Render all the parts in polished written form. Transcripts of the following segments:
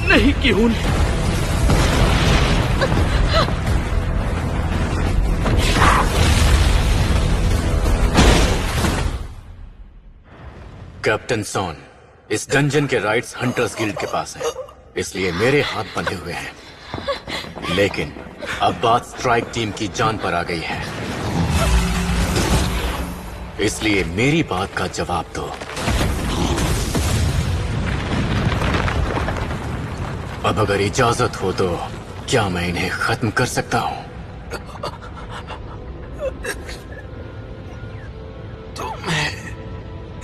नहीं क्यों? Captain sworn, इस डंजन के राइट्स हंटर्स गिल्ड के पास है, इसलिए मेरे हाथ बंधे हुए हैं। लेकिन अब बात स्ट्राइक टीम की जान पर आ गई है, इसलिए मेरी बात का जवाब दो। अब अगर इजाजत हो तो क्या मैं इन्हें खत्म कर सकता हूं?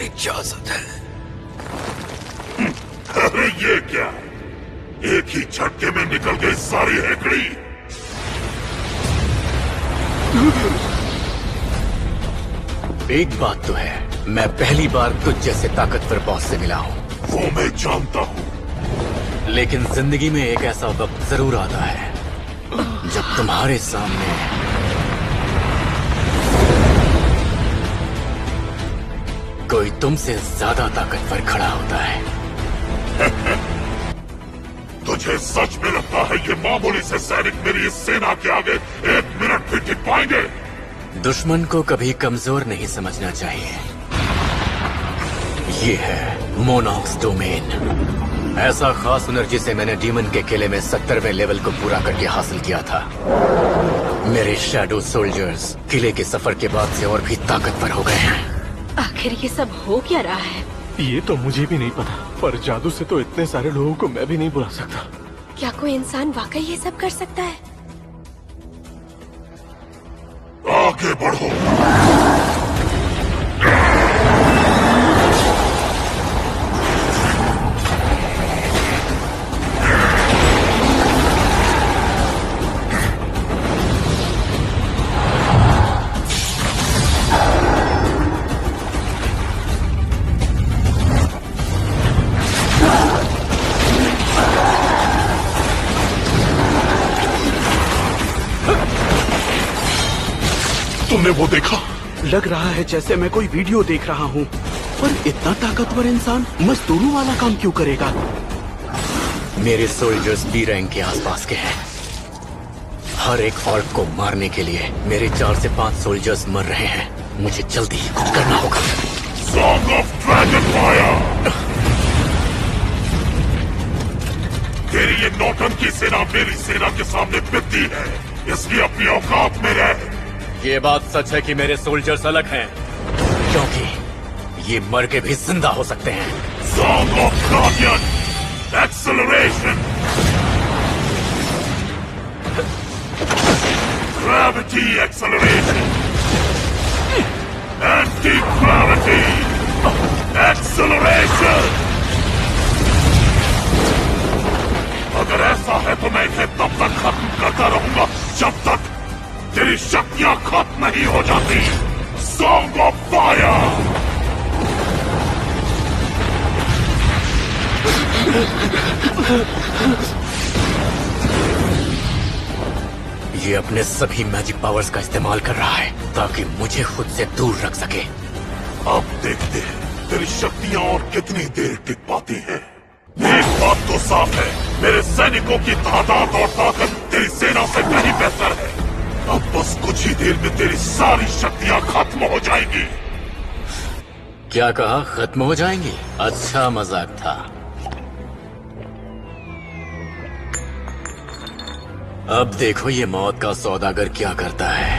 इजाजत है। अरे ये क्या, एक ही झटके में निकल गई सारी हेकड़ी। एक बात तो है, मैं पहली बार तुझ जैसे ताकतवर बॉस से मिला हूं। वो मैं जानता हूं, लेकिन जिंदगी में एक ऐसा वक्त जरूर आता है जब तुम्हारे सामने कोई तुमसे ज्यादा ताकतवर खड़ा होता है। तुझे सच में लगता है ये मामूली से सैनिक मेरी इस सेना के आगे एक मिनट भी टिक पाएंगे? दुश्मन को कभी कमजोर नहीं समझना चाहिए। ये है मोनॉक्स डोमेन, ऐसा खास हुनर जिसे मैंने डीमन के किले में 70वें लेवल को पूरा करके हासिल किया था। मेरे शैडो सोल्जर्स किले के सफर के बाद से और भी ताकतवर हो गए हैं। आखिर ये सब हो क्या रहा है? ये तो मुझे भी नहीं पता, पर जादू से तो इतने सारे लोगों को मैं भी नहीं बुला सकता। क्या कोई इंसान वाकई ये सब कर सकता है? आगे बढ़ो। तुमने वो देखा? लग रहा है जैसे मैं कोई वीडियो देख रहा हूँ, पर इतना ताकतवर इंसान मजदूरों वाला काम क्यों करेगा? मेरे सोल्जर्स बी रैंक के आसपास के हैं। हर एक ऑर्क को मारने के लिए मेरे 4 से 5 सोल्जर्स मर रहे हैं। मुझे जल्दी कुछ करना होगा। Song of Dragonfire! तेरी ये नौटंकी सेना मेरी सेना के सामने पिटती है, इसलिए अपनी औकात में रह। ये बात सच है कि मेरे सोल्जर्स अलग हैं, क्योंकि ये मर के भी जिंदा हो सकते हैं। Song of Guardian! Acceleration! Gravity acceleration! Anti-gravity! Acceleration! अगर ऐसा है तो मैं इन्हें तब तक खत्म करता रहूंगा जब तक तेरी शक्तियां खत्म नहीं हो जाती। Song of Fire! ये अपने सभी मैजिक पावर्स का इस्तेमाल कर रहा है ताकि मुझे खुद से दूर रख सके। अब देखते हैं तेरी शक्तियां और कितनी देर टिक पाती हैं। एक बात तो साफ है, मेरे सैनिकों की तादाद और ताकत तेरी सेना से कहीं बेहतर है। अब बस कुछ ही देर में तेरी सारी शक्तियां खत्म हो जाएंगी। क्या कहा? खत्म हो जाएंगी? अच्छा मजाक था। अब देखो ये मौत का सौदागर क्या करता है।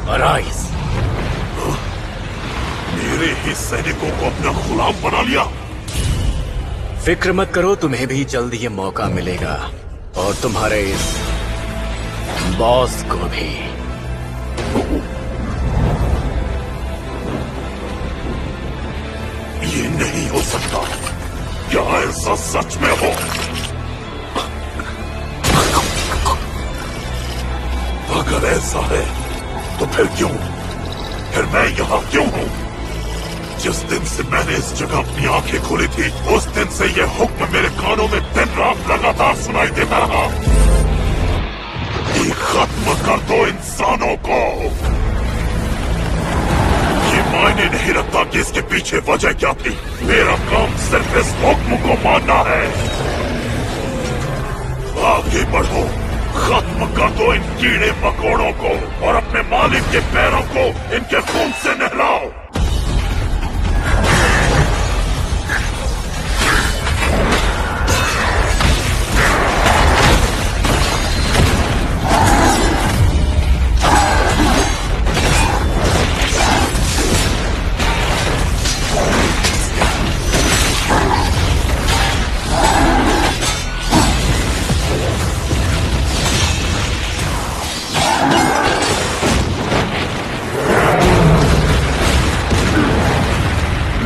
अराइज! मेरे ही सैनिकों को अपना गुलाम बना लिया। फिक्र मत करो, तुम्हें भी जल्द ये मौका मिलेगा और तुम्हारे इस बॉस को भी। ये नहीं हो सकता। क्या ऐसा सच में हो? अगर ऐसा है तो फिर क्यों? फिर मैं यहाँ क्यों हूँ? जिस दिन से मैंने इस जगह अपनी आंखें खोली थी, उस दिन से ये हुक्म मेरे कानों में दिन रात लगातार सुनाई देता रहा कि खत्म कर दो इंसानों को। ये मायने नहीं रखता कि इसके पीछे वजह क्या थी। मेरा काम सिर्फ इस हुक्म को मानना है। दो इन कीड़े मकोड़ों को और अपने मालिक के पैरों को इनके खून से नहलाओ।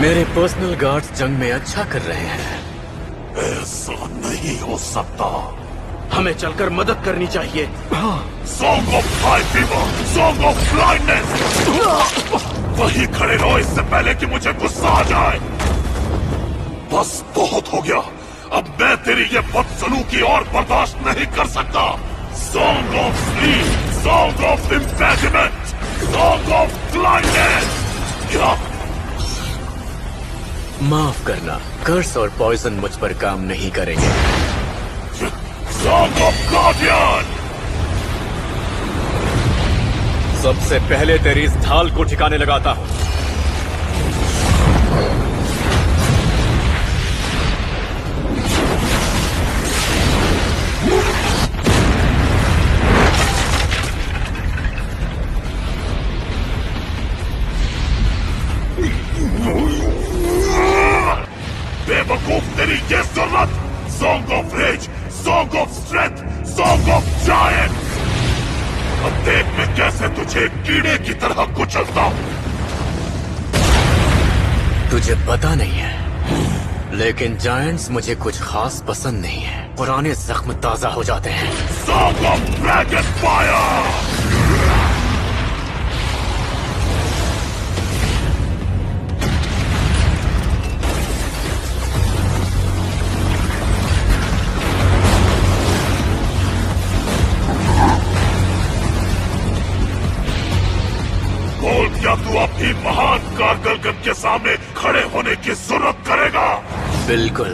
मेरे पर्सनल गार्ड्स जंग में अच्छा कर रहे हैं। ऐसा नहीं हो सकता। हमें चलकर मदद करनी चाहिए। Song of high fever, song of blindness. वहीं खड़े रहो इससे पहले कि मुझे गुस्सा आ जाए। बस बहुत हो गया। अब मैं तेरी ये बदसलूकी और बर्दाश्त नहीं कर सकता। Song of sleep, song of impediment, song of blindness. क्या माफ करना, कर्स और पॉइजन मुझ पर काम नहीं करेंगे। Song of guardian. सबसे पहले तेरी इस ढाल को ठिकाने लगाता हूं। बेवकूफ, तेरी ये जरूरत। Song of rage, song of strength, song of giant. अब देख मैं कैसे तुझे कीड़े की तरह कुचलता हूं। तुझे पता नहीं है, लेकिन जायंट्स मुझे कुछ खास पसंद नहीं है। पुराने जख्म ताजा हो जाते हैं। Song of dragon fire. बोल, क्या तू अभी महान कारगिल के सामने खड़े होने की जरूरत करेगा? बिल्कुल।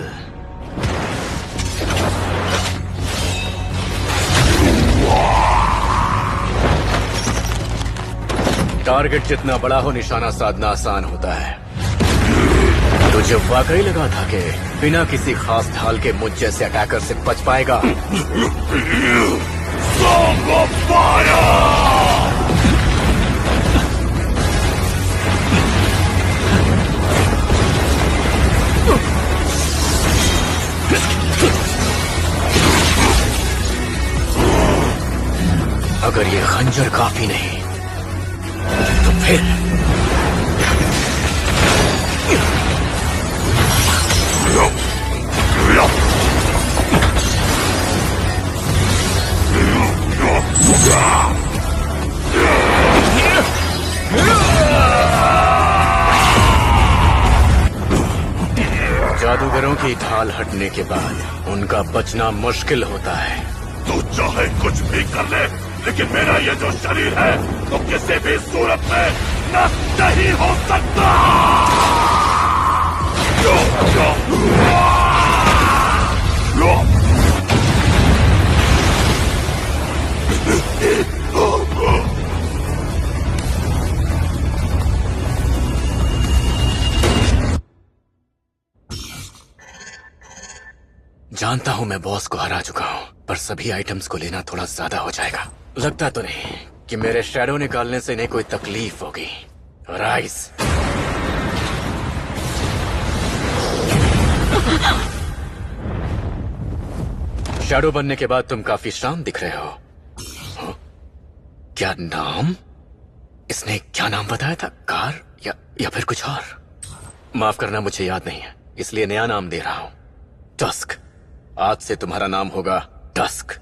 टारगेट जितना बड़ा हो, निशाना साधना आसान होता है। तुझे वाकई लगा था कि बिना किसी खास ढाल के मुझ जैसे अटैकर से बच पाएगा? Song of fire. अगर ये खंजर काफी नहीं तो फिर जादूगरों की ढाल हटने के बाद उनका बचना मुश्किल होता है। तू चाहे कुछ भी कर ले, लेकिन मेरा ये जो शरीर है तो किसी भी सूरत में नष्ट नहीं हो सकता। जानता हूं मैं बॉस को हरा चुका हूं, पर सभी आइटम्स को लेना थोड़ा ज्यादा हो जाएगा। लगता तो नहीं कि मेरे शैडो निकालने से इन्हें कोई तकलीफ होगी। राइज, शैडो बनने के बाद तुम काफी शांत दिख रहे हो। क्या नाम? इसने क्या नाम बताया था? कार या फिर कुछ और? माफ करना, मुझे याद नहीं है, इसलिए नया नाम दे रहा हूं। टस्क। आज से तुम्हारा नाम होगा टस्क।